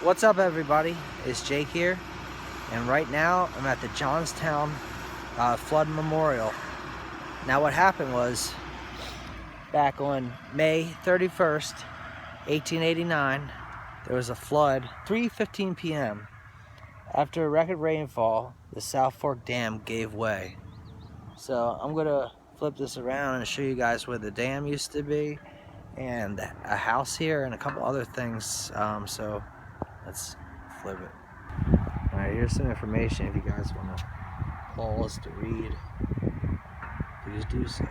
What's up, everybody? It's Jake here, and right now I'm at the Johnstown Flood Memorial. Now what happened was, back on May 31st, 1889, there was a flood, 3:15 p.m. After a record rainfall, the South Fork Dam gave way. So I'm gonna flip this around and show you guys where the dam used to be, and a house here, and a couple other things. So let's flip it. Alright, here's some information if you guys want to pause to read. Please do so.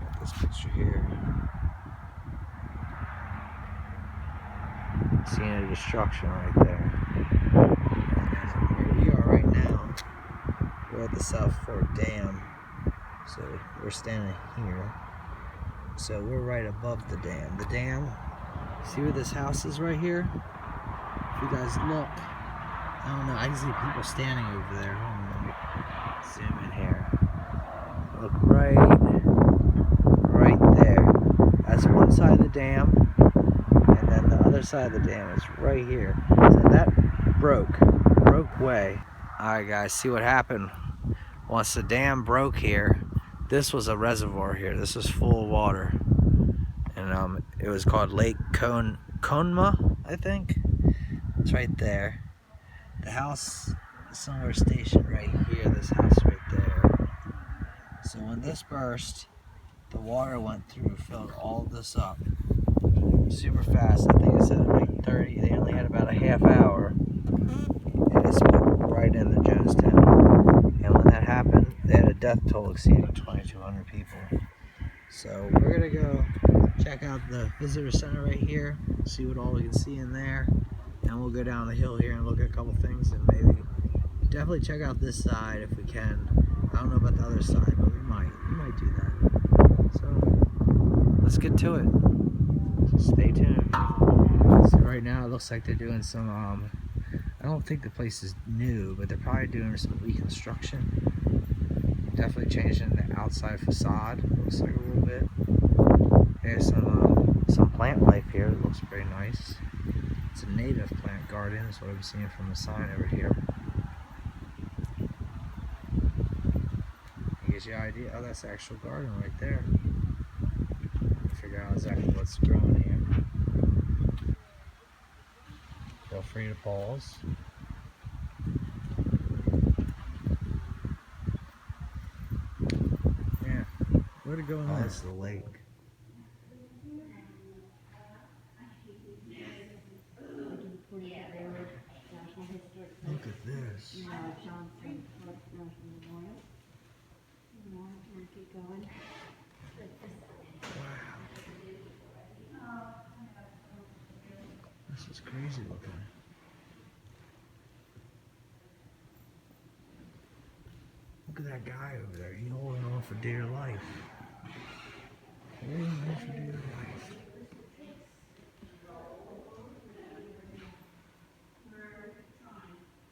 Got this picture here. Scene of destruction right there. And here we are right now. We're at the South Fork Dam. So we're standing here. So we're right above the dam. The dam, see where this house is right here? If you guys look, I don't know, I can see people standing over there. Hold on, let me zoom in here. Look right there. That's one side of the dam, and then the other side of the dam is right here. So that broke way. Alright guys, see what happened once the dam broke here. This was a reservoir here. This was full of water. And it was called Lake Conemaugh, I think. It's right there. The house is somewhere stationed right here, this house right there. So when this burst, the water went through, filled all this up super fast. I think it said like 30, they only had about a half hour, and it swept right into Johnstown. And when that happened, they had a death toll exceeding 2,200 people. So we're gonna go check out the visitor center right here, see what all we can see in there. And we'll go down the hill here and look at a couple things, and maybe definitely check out this side if we can. I don't know about the other side, but we might do that. So let's get to it. Just stay tuned. So right now it looks like they're doing some I don't think the place is new, but they're probably doing some reconstruction. Definitely changing the outside facade, looks like a little bit. There's some plant life here. It looks very nice. It's a native plant garden, is what I'm seeing from the sign over here. It gives you an idea. Oh, that's the actual garden right there. Figure out exactly what's growing here. Feel free to pause. Yeah, where'd it go in there? Oh, it's the lake. Look at this. Johnstown Flood National Memorial. Keep going. Wow. This is crazy looking. Look at that guy over there. He's holding on for dear life. Holding on for dear life.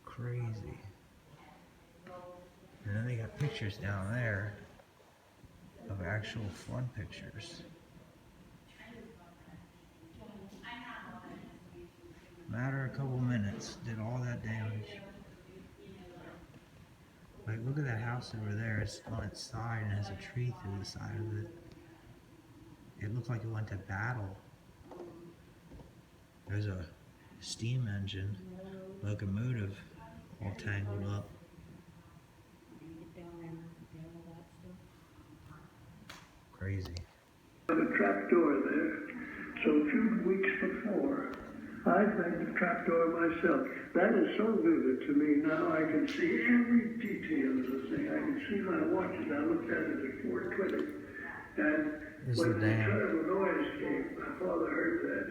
Crazy. And then they got pictures down there of actual flood pictures. Matter of a couple minutes, did all that damage. Like, look at that house over there. It's on its side and has a tree through the side of it. It looked like it went to battle. There's a steam engine, locomotive, all tangled up. Crazy. A trapdoor there. So a few weeks before, I made the trapdoor myself. That is so vivid to me now. I can see every detail of the thing. I can see my watches. I looked at it at 4:20. And when the terrible noise came, my father heard that.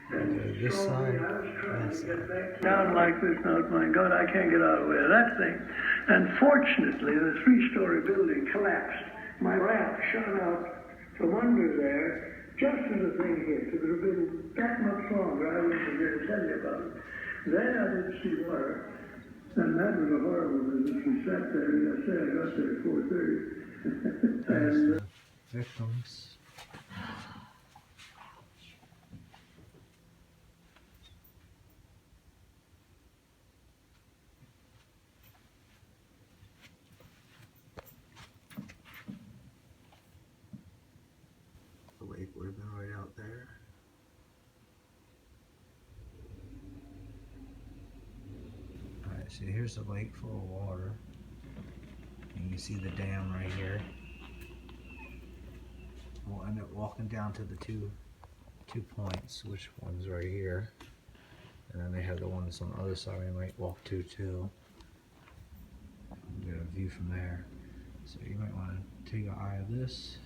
And this saw side, me. I was trying to get side. back down like this. Now, my God, I can't get out of the way of that thing. And fortunately, the 3-story building collapsed. My ramp shot out from under there just as the thing hit. If it would have been that much longer, I wouldn't have been to tell you about it. Then I didn't see water, and that was a horrible business. We sat there, and I said I got there at 4:30. And victims. lake would have been right out there. Alright, so here's the lake full of water. And you can see the dam right here. We'll end up walking down to the two points, which one's right here. And then they have the one that's on the other side we might walk to too. Get a view from there. So you might want to take an eye of this.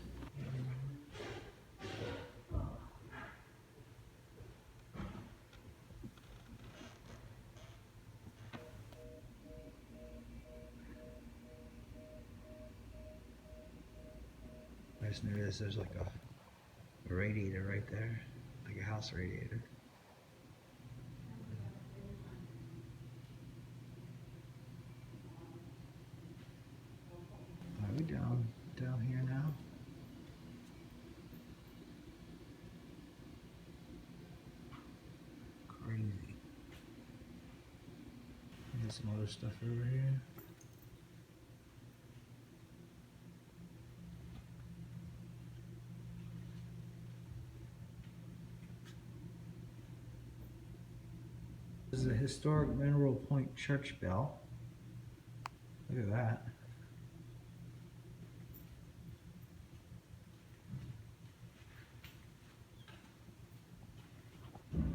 I just noticed there's like a radiator right there, like a house radiator. Are we down here now? Crazy. There's some other stuff over here. This is a historic Mineral Point church bell. Look at that.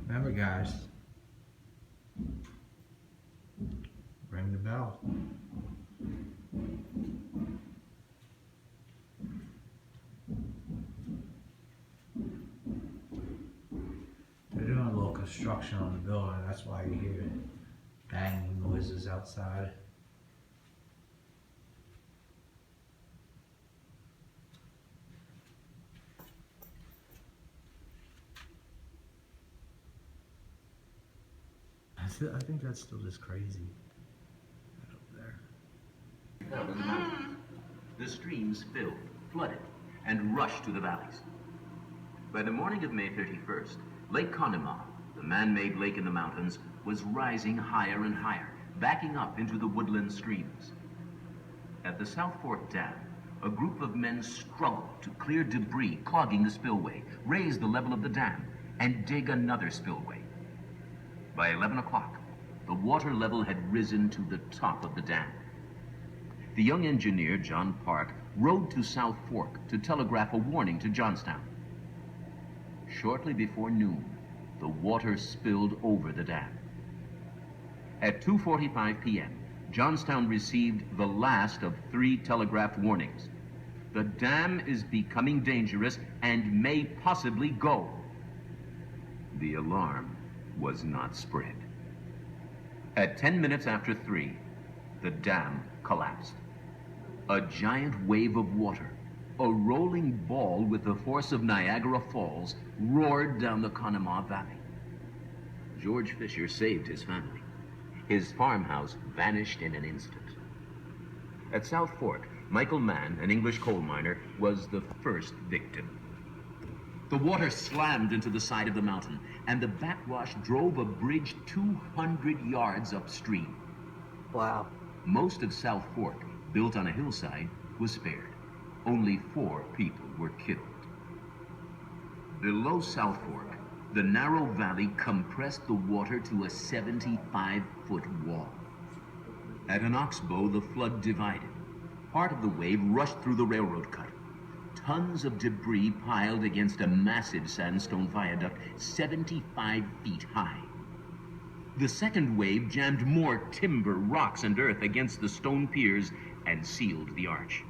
Remember, guys, ring the bell. They're doing a little construction on the building, that's why you hear banging noises outside. I think that's still just crazy. Right up there. Fell in the mountains. The streams filled, flooded, and rushed to the valleys. By the morning of May 31st, Lake Conemaugh, the man-made lake in the mountains, was rising higher and higher, backing up into the woodland streams. At the South Fork Dam, a group of men struggled to clear debris clogging the spillway, raise the level of the dam, and dig another spillway. By 11 o'clock, the water level had risen to the top of the dam. The young engineer, John Park, rode to South Fork to telegraph a warning to Johnstown. Shortly before noon, the water spilled over the dam. At 2:45 p.m., Johnstown received the last of 3 telegraphed warnings. The dam is becoming dangerous and may possibly go. The alarm was not spread. At 10 minutes after 3, the dam collapsed. A giant wave of water, a rolling ball with the force of Niagara Falls, roared down the Conemaugh Valley. George Fisher saved his family. His farmhouse vanished in an instant. At South Fork, Michael Mann, an English coal miner, was the first victim. The water slammed into the side of the mountain, and the backwash drove a bridge 200 yards upstream. Wow. Most of South Fork, built on a hillside, was spared. Only 4 people were killed. Below South Fork, the narrow valley compressed the water to a 75-foot wall. At an oxbow, the flood divided. Part of the wave rushed through the railroad cut. Tons of debris piled against a massive sandstone viaduct 75 feet high. The second wave jammed more timber, rocks, and earth against the stone piers and sealed the arch.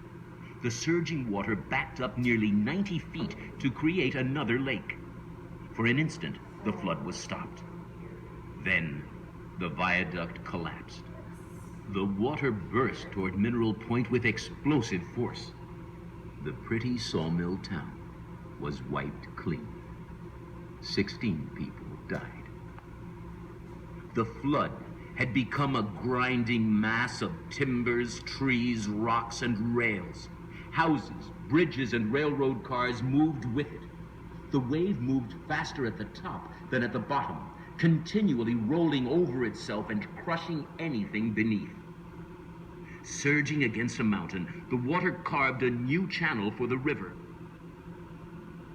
The surging water backed up nearly 90 feet to create another lake. For an instant, the flood was stopped. Then, the viaduct collapsed. The water burst toward Mineral Point with explosive force. The pretty sawmill town was wiped clean. 16 people died. The flood had become a grinding mass of timbers, trees, rocks, and rails. Houses, bridges, and railroad cars moved with it. The wave moved faster at the top than at the bottom, continually rolling over itself and crushing anything beneath. Surging against a mountain, the water carved a new channel for the river.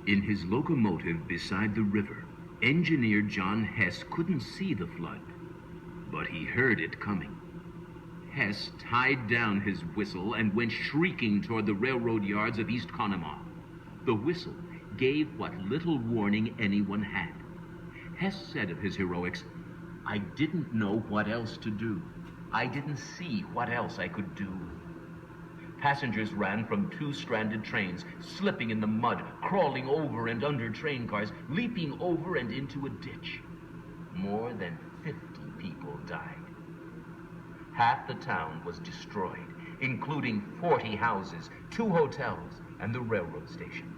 In his locomotive beside the river, engineer John Hess couldn't see the flood, but he heard it coming. Hess tied down his whistle and went shrieking toward the railroad yards of East Conemaugh. The whistle gave what little warning anyone had. Hess said of his heroics, "I didn't know what else to do. I didn't see what else I could do." Passengers ran from 2 stranded trains, slipping in the mud, crawling over and under train cars, leaping over and into a ditch. More than 50 people died. Half the town was destroyed, including 40 houses, 2 hotels, and the railroad station.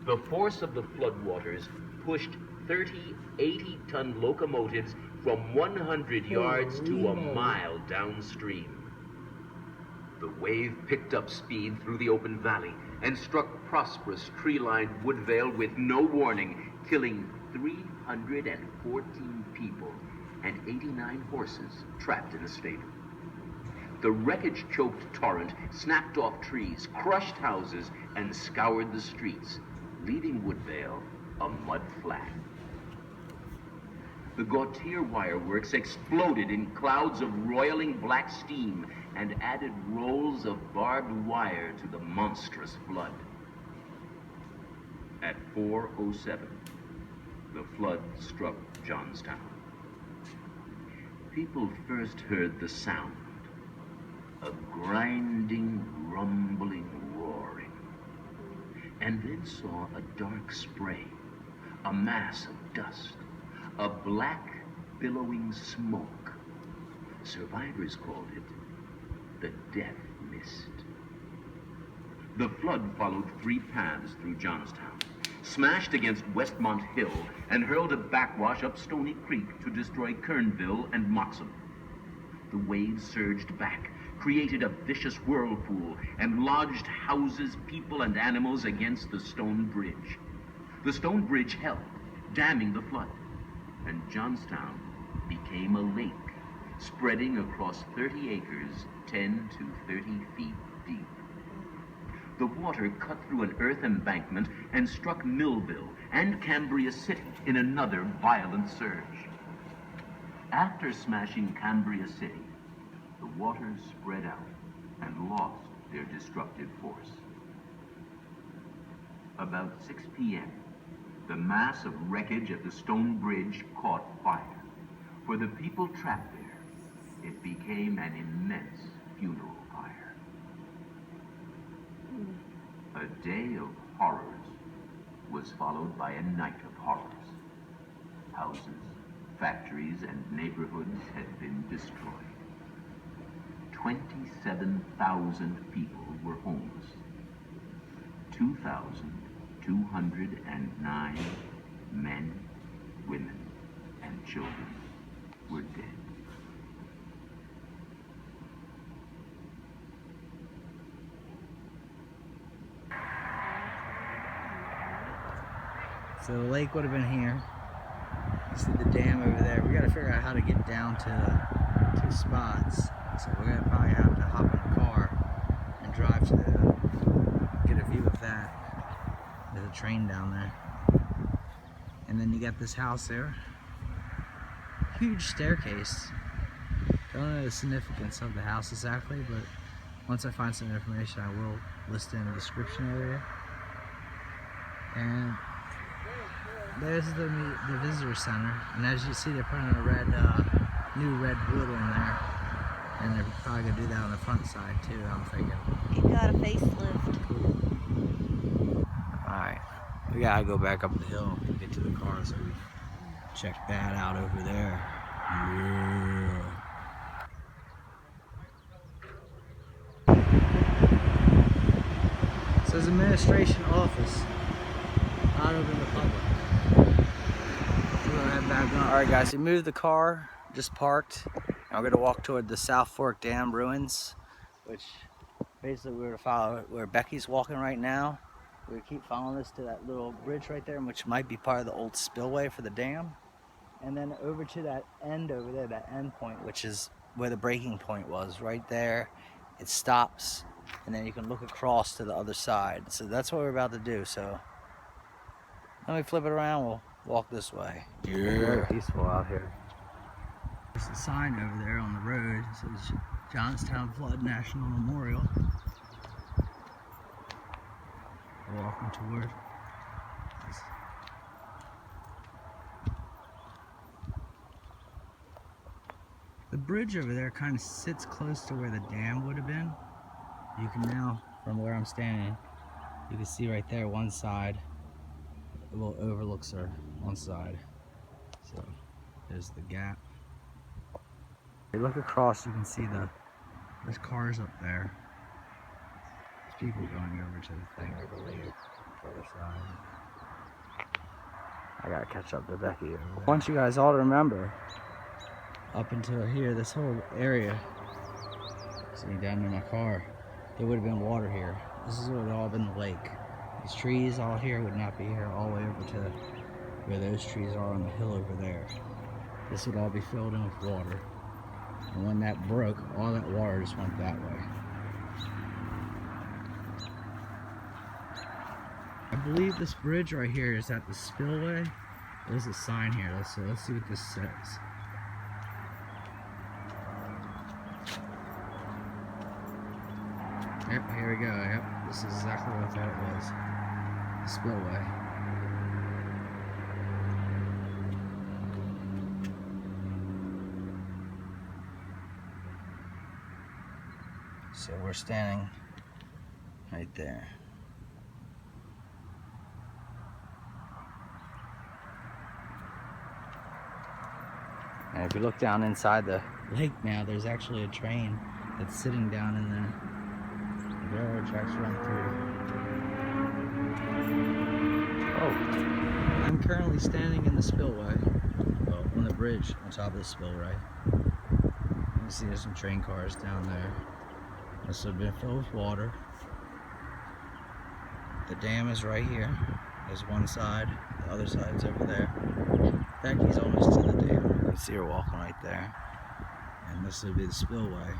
The force of the floodwaters pushed 30 80-ton locomotives from 100 yards to a mile downstream. The wave picked up speed through the open valley and struck prosperous tree-lined Woodvale with no warning, killing 314 people and 89 horses trapped in a stable. The wreckage-choked torrent snapped off trees, crushed houses, and scoured the streets, leaving Woodvale a mud flat. The Gautier wire works exploded in clouds of roiling black steam and added rolls of barbed wire to the monstrous flood. At 4:07, the flood struck Johnstown. People first heard the sound, a grinding, rumbling, roaring, and then saw a dark spray, a mass of dust, a black, billowing smoke. Survivors called it the death mist. The flood followed 3 paths through Johnstown, smashed against Westmont Hill, and hurled a backwash up Stony Creek to destroy Kernville and Moxham. The waves surged back, created a vicious whirlpool, and lodged houses, people, and animals against the stone bridge. The stone bridge held, damming the flood, and Johnstown became a lake, spreading across 30 acres, 10 to 30 feet deep. The water cut through an earth embankment and struck Millville and Cambria City in another violent surge. After smashing Cambria City, the waters spread out and lost their destructive force. About 6 p.m., the mass of wreckage at the stone bridge caught fire. For the people trapped there, it became an immense funeral pyre. A day of horrors was followed by a night of horrors. Houses, factories, and neighborhoods had been destroyed. 27,000 people were homeless. 2,209 men, women, and children were dead. So the lake would have been here. You see the dam over there. We got to figure out how to get down to the 2 spots. So we're gonna probably have to hop in a car and drive to get a view of that. There's a train down there. And then you got this house there. Huge staircase. Don't know the significance of the house exactly, but once I find some information, I will list it in the description area. And there's the visitor center. And as you see, they're putting a new red wood on there. And they're probably gonna do that on the front side too, I'm thinking. It got a facelift. Cool. Alright, we gotta go back up the hill to get to the car, so we check that out over there. Yeah. It says administration office, not open to public. We're gonna head back up. Alright guys, we moved the car, just parked. And we're gonna walk toward the South Fork Dam ruins, which basically we're gonna follow where Becky's walking right now. We're gonna keep following this to that little bridge right there, which might be part of the old spillway for the dam. And then over to that end over there, that end point, which is where the breaking point was, right there. It stops, and then you can look across to the other side. So that's what we're about to do. So Let me flip it around, we'll walk this way. Yeah. Very peaceful out here. There's a sign over there on the road. It says Johnstown Flood National Memorial. We're walking toward this. The bridge over there kind of sits close to where the dam would have been. You can now, from where I'm standing, you can see right there one side. It will overlooks our one side. So there's the gap. If you look across, you can see there's cars up there. There's people going over to the thing, I believe, the other side. I gotta catch up to Becky over there. I want you guys all to remember, up until here, this whole area, sitting down in my car, there would have been water here. This would have all been the lake. These trees all here would not be here, all the way over to where those trees are on the hill over there. This would all be filled in with water. And when that broke, all that water just went that way. I believe this bridge right here is at the spillway. There's a sign here. Let's see what this says. Yep, here we go. Yep, this is exactly what I thought it was. The spillway. So we're standing right there. And if you look down inside the lake now, there's actually a train that's sitting down in there. The railroad tracks run through. Oh, I'm currently standing in the spillway, well, on the bridge on top of the spillway. You can see there's some train cars down there. This would have been filled with water. The dam is right here. There's one side, the other side's over there. Becky's almost to the dam. You can see her walking right there. And this would be the spillway.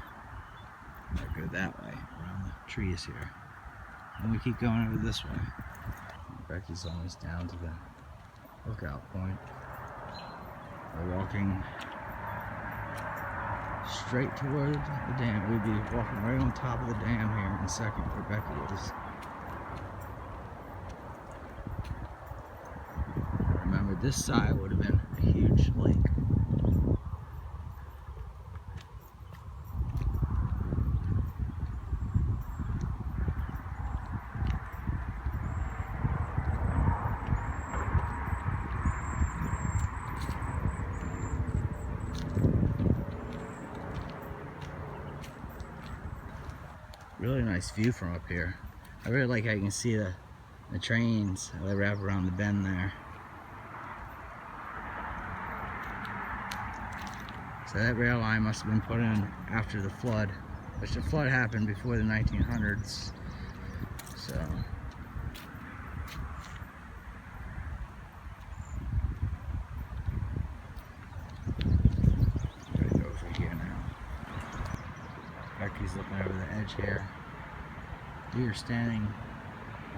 I go that way, around the trees here. And we keep going over this way. Becky's almost down to the lookout point. We're walking straight toward the dam. We'd be walking right on top of the dam here in a second where Becky is. Remember, this side would have been a huge lake. Really nice view from up here. I really like how you can see the trains that wrap around the bend there. So that rail line must have been put in after the flood, which the flood happened before the 1900s. So I'm gonna go over here now. Becky's looking over the edge here. We are standing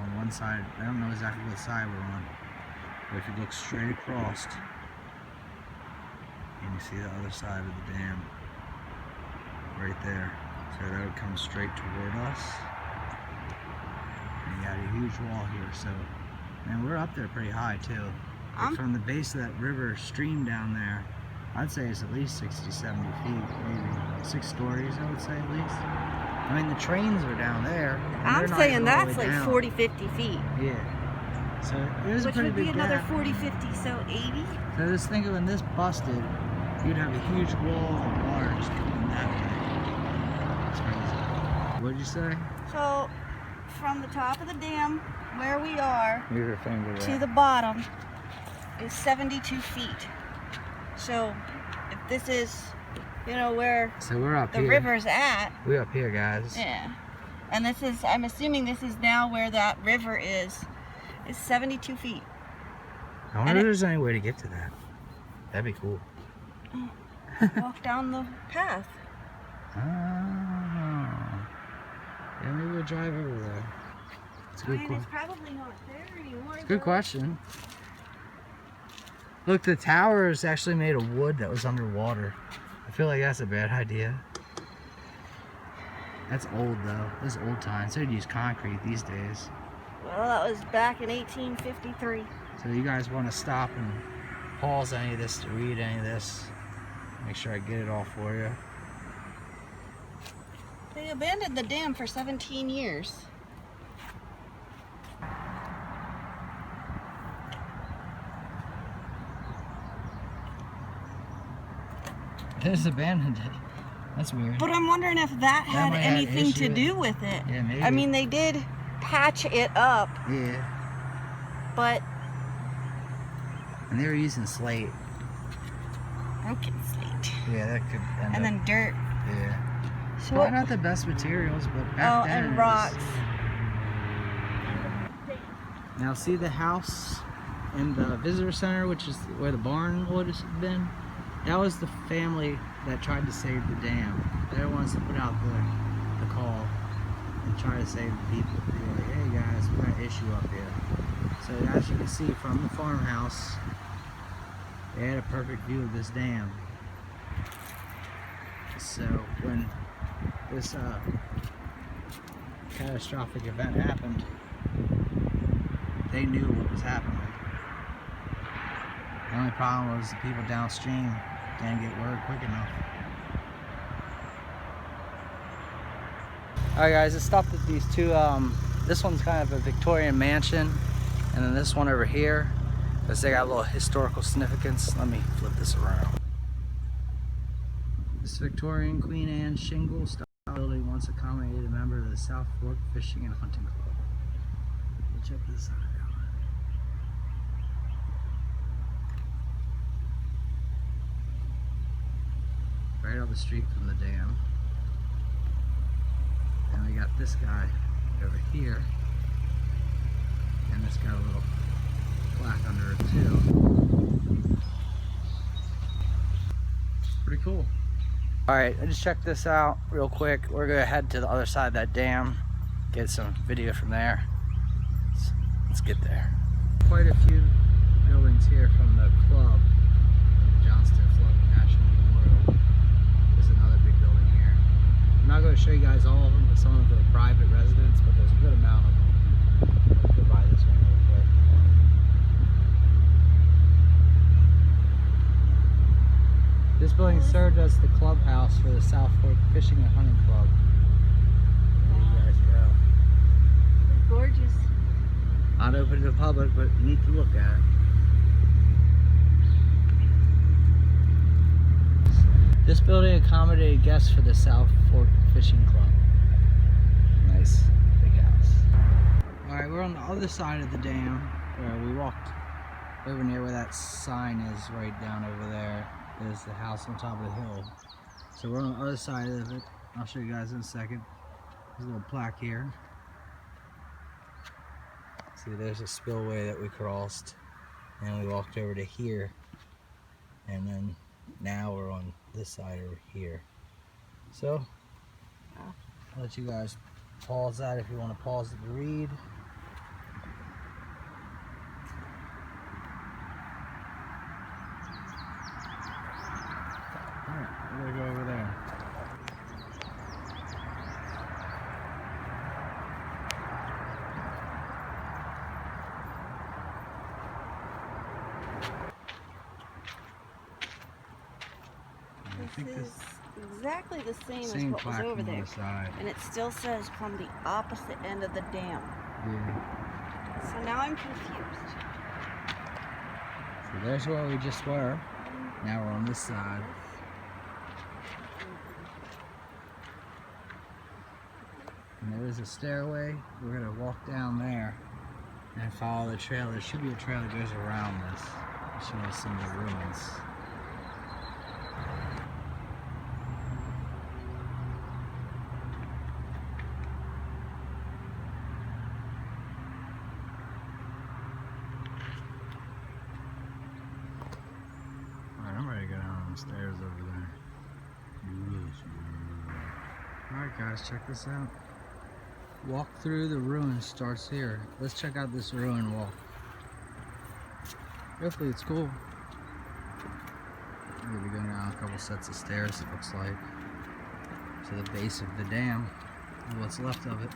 on one side. I don't know exactly what side we're on, but if you look straight across, you see the other side of the dam right there. So that would come straight toward us. And you got a huge wall here. So, man, we're up there pretty high too. Like from the base of that river stream down there, I'd say it's at least 60, 70 feet, maybe 6 stories, I would say at least. I mean, the trains are down there. I'm saying that's like 40, 50 feet. Yeah. So it was a which pretty would be big another gap. 40, 50, so 80. So just think of when this busted, you'd have a huge wall of water just going that way. That's crazy. What'd you say? So from the top of the dam where we are Move your finger to there. the bottom is 72 feet. So if this is, you know, where So we're up the here. river's at. We're up here, guys. Yeah. And this is, I'm assuming this is now where that river is 72 feet. I wonder if there's any way to get to that. That'd be cool. Walk down the path. Oh. Yeah, maybe we'll drive over there. It's a good It's question. probably not there anymore. Good question. Look, the tower is actually made of wood that was underwater. I feel like that's a bad idea. That's old though. This is old times. They'd use concrete these days. Well, that was back in 1853. So you guys want to stop and pause any of this to read any of this? Make sure I get it all for you. They abandoned the dam for 17 years. They just abandoned it. That's weird. But I'm wondering if that had might have anything to issue. do with it. Yeah, maybe. I mean, they did patch it up, Yeah. but And they were using slate. broken slate. Yeah, that could end And up. then dirt. Yeah. So Probably not the best materials, but back then. and it was- rocks. Now see the house in the visitor center, which is where the barn would have been? That was the family that tried to save the dam. They're the ones that put out the call and try to save the people. They were like, hey guys, we got an issue up here. So as you can see from the farmhouse, they had a perfect view of this dam. So when this catastrophic event happened, they knew what was happening. The only problem was the people downstream didn't get word quick enough. Alright guys, let's stop at these two. This one's kind of a Victorian mansion, and then this one over here, because they got a little historical significance. Let me flip this around. This Victorian Queen Anne shingle style building once accommodated a member of the South Fork Fishing and Hunting Club. Check this out. Right up the street from the dam. And we got this guy over here. And it's got a little plaque under it too. Pretty cool. Alright, I just checked this out real quick. We're gonna head to the other side of that dam, get some video from there. Let's get there. Quite a few buildings here from the club, the Johnstown Flood National Memorial. There's another big building here. I'm not going to show you guys all of them because some of them are private residents, but there's a good amount of them. Let's go by this one real quick. This building served as the clubhouse for the South Fork Fishing and Hunting Club. There you guys go. It's gorgeous. Not open to the public, but neat to look at. This building accommodated guests for the South Fork Fishing Club. Nice big house. Alright, we're on the other side of the dam. Where we walked over near where that sign is, right down over there. There's the house on top of the hill. So we're on the other side of it. I'll show you guys in a second. There's a little plaque here. See, there's a spillway that we crossed, and we walked over to here, and then now we're on this side over here. So I'll let you guys pause that if you want to pause it to read. Alright, we're gonna go over there. This is exactly the same as Same what was plaque over on there. the side. And it still says from the opposite end of the dam. Yeah. So now I'm confused. So there's where we just were. Now we're on this side. And there is a stairway. We're gonna walk down there and follow the trail. There should be a trail that goes around this. Show us some of the ruins. Alright, I'm ready to go down the stairs over there. Alright guys, check this out. Walk through the ruins starts here. Let's check out this ruin wall. Hopefully it's cool. We're gonna be going down a couple sets of stairs, it looks like, to the base of the dam, and what's left of it.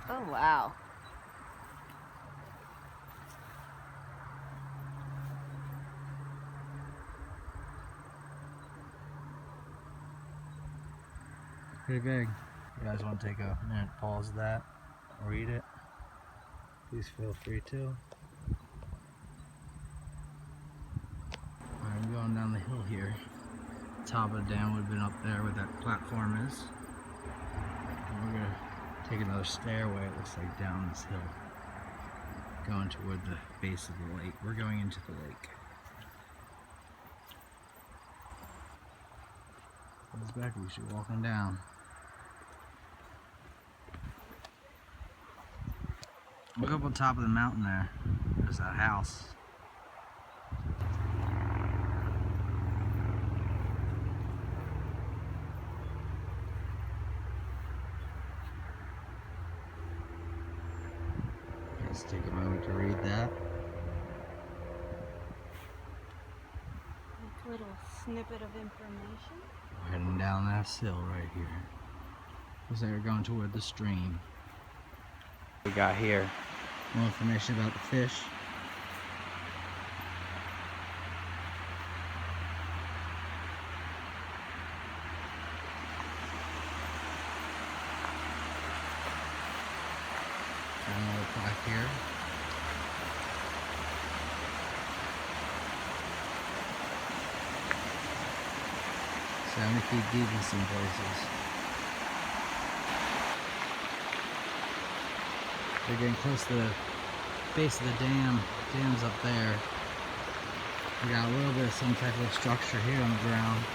Oh, wow. Pretty big. You guys want to take a minute, pause that, read it? Please feel free to. I'm going down the hill here. The top of the dam would have been up there where that platform is. And we're gonna take another stairway, it looks like, down this hill, going toward the base of the lake. We're going into the lake. It's back, we should walking down. Look up on top of the mountain there. There's that house. Let's take a moment to read that. A little snippet of information. We're heading down that hill right here. Looks like we're going toward the stream. We got here more information about the fish. Another plaque here. "70 feet deep in some places." We're getting close to the base of the dam. Dam's up there. We got a little bit of some type of structure here on the ground.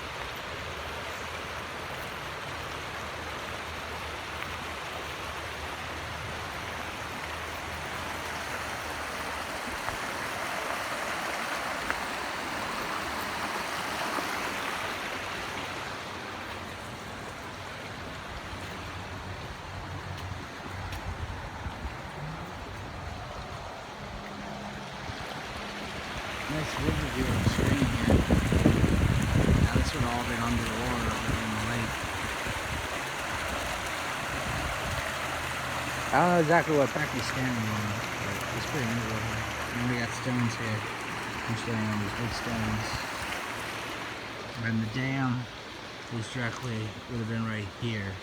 Nice river view of the stream here. Now this would have all been under the water over in the lake. I don't know exactly what Becky's standing on, but it's pretty neat over there. And then we got stones here. I'm standing on these big stones. And the dam is directly, would have been right here.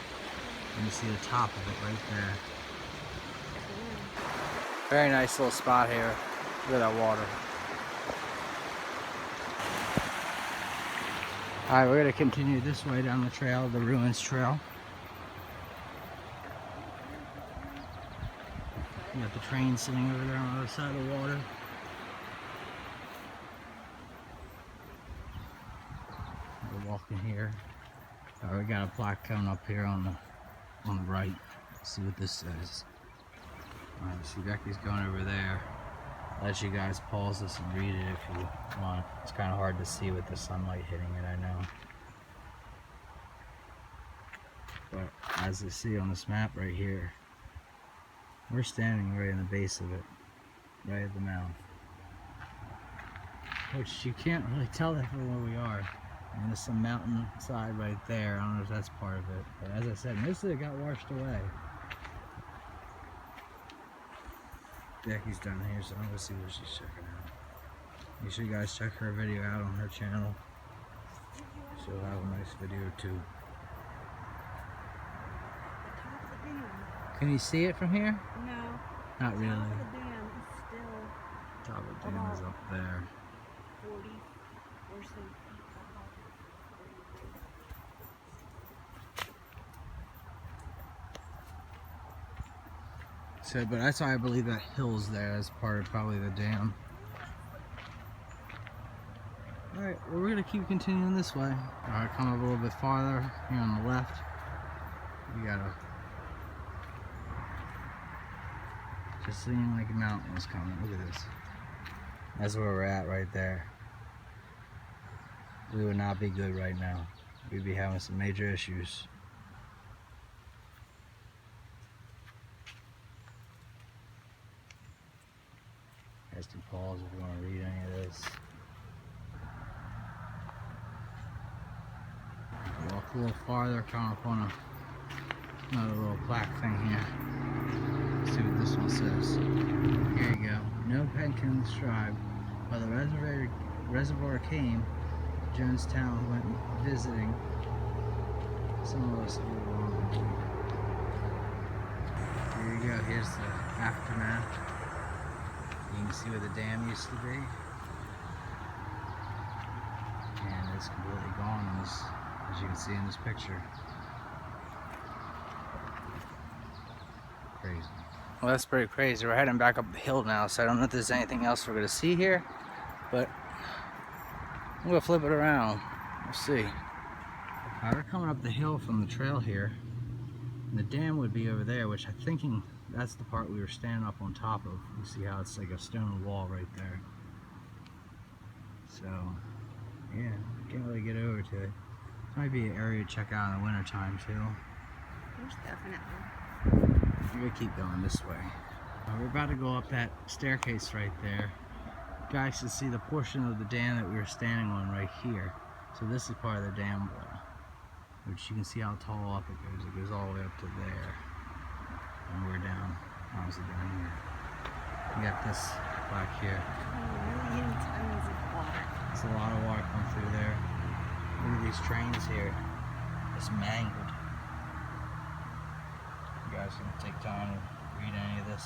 And you see the top of it right there. Very nice little spot here. Look at that water. Alright, we're going to continue this way down the trail, the ruins trail. You got the train sitting over there on the other side of the water. We're walking here. Alright, we got a plaque coming up here on the right. Let's see what this says. Alright, see Becky's going over there. I'll let you guys pause this and read it if you want. It's kind of hard to see with the sunlight hitting it, I know. But as you see on this map right here, we're standing right in the base of it, right at the mouth. Which you can't really tell that from where we are. I mean, there's some mountainside right there. I don't know if that's part of it. But as I said, most of it got washed away. Becky's down here, so I'm gonna see what she's checking out. Make sure you guys check her video out on her channel. She'll have a nice video too. Can you see it from here? No. Not really. The dam is still Top of the dam is up there. 40 or so feet So, but that's why I believe that hill's there as part of probably the dam. Alright, well, we're going to keep continuing this way. Alright, come up a little bit farther here on the left. We got a... just seeing like a mountain was coming. Look at this. That's where we're at right there. We would not be good right now. We'd be having some major issues. guys can pause if you want to read any of this. Walk a little farther, come up on another little plaque thing here. Let's see what this one says. Here you go. No pen can describe. While the reservoir came, Johnstown went visiting. Some of us were wrong. Here you go. Here's the aftermath. You can see where the dam used to be. And it's completely gone, as you can see in this picture. Crazy. Well, that's pretty crazy. We're heading back up the hill now, so I don't know if there's anything else we're going to see here, but I'm going to flip it around. We'll see. Alright, we're coming up the hill from the trail here, and the dam would be over there, which I'm thinking that's the part we were standing up on top of. You see how it's like a stone wall right there. So, yeah, can't really get over to it. This might be an area to check out in the winter time too. Most definitely. We're gonna keep going this way. We're about to go up that staircase right there. You guys can see the portion of the dam that we were standing on right here. So this is part of the dam wall, which you can see how tall up it goes. It goes all the way up to there. And we're down, obviously down here. We got this back here. Oh, million tons of water. There's a lot of water coming through there. Look at these trains here. It's mangled. You guys can take time to read any of this.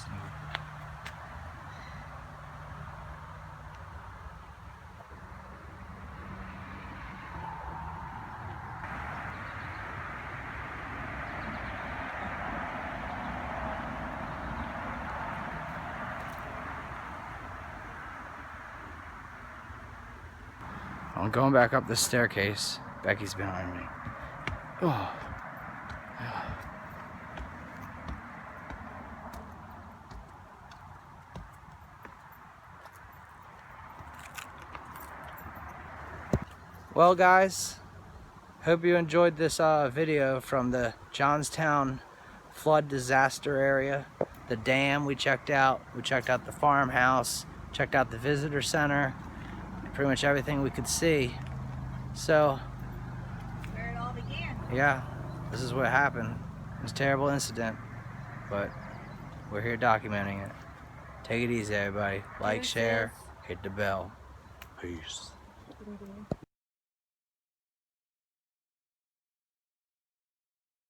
I'm going back up the staircase. Becky's behind me. Oh. Well, guys, hope you enjoyed this video from the Johnstown flood disaster area. The dam we checked out. We checked out the farmhouse, checked out the visitor center, pretty much everything we could see. So, Where it all began. yeah, this is what happened. It was a terrible incident, but we're here documenting it. Take it easy, everybody. Like, share, hit the bell. Peace.